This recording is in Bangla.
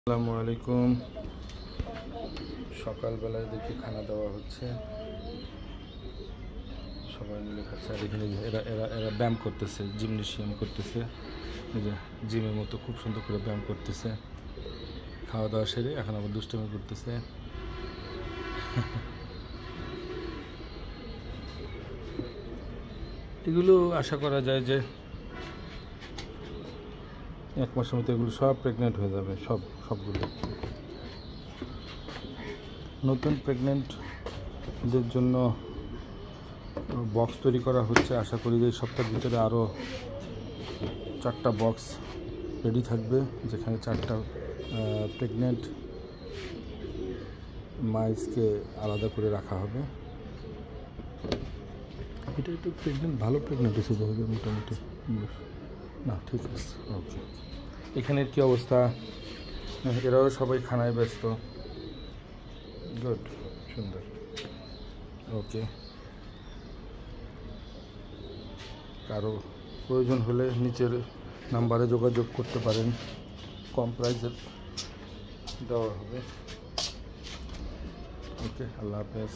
আসসালামু আলাইকুম। সকালবেলায় দেখি খানা দেওয়া হচ্ছে, সবাই মিলে খাচ্ছে। আর এখানে এরা এরা এরা ব্যায়াম করতেছে, জিমনেশিয়াম করতেছে, জিমের মতো খুব সুন্দর করে ব্যায়াম করতেছে। খাওয়া দাওয়া সেরে এখন আবার দুষ্টামি করতেছে। এগুলো আশা করা যায় যে 1 মাসের মধ্যে এগুলো সব প্রেগনেন্ট হয়ে যাবে, সবগুলো। নতুন প্রেগনেন্টদের জন্য বক্স তৈরি করা হচ্ছে। আশা করি যে এই সপ্তাহের ভিতরে আরও 4টা বক্স রেডি থাকবে, যেখানে 4টা প্রেগনেন্ট মাইজকে আলাদা করে রাখা হবে। এটা একটু ভালো প্রেগনেন্ট হিসেবে হবে মোটামুটি। না, ঠিক আছে, ওকে। এখানের কী অবস্থা? এরাও সবাই খানায় ব্যস্ত। গুড, সুন্দর, ওকে। কারো প্রয়োজন হলে নিচের নাম্বারে যোগাযোগ করতে পারেন, কম প্রাইসে দেওয়া হবে। ওকে, আল্লাহ হাফেজ।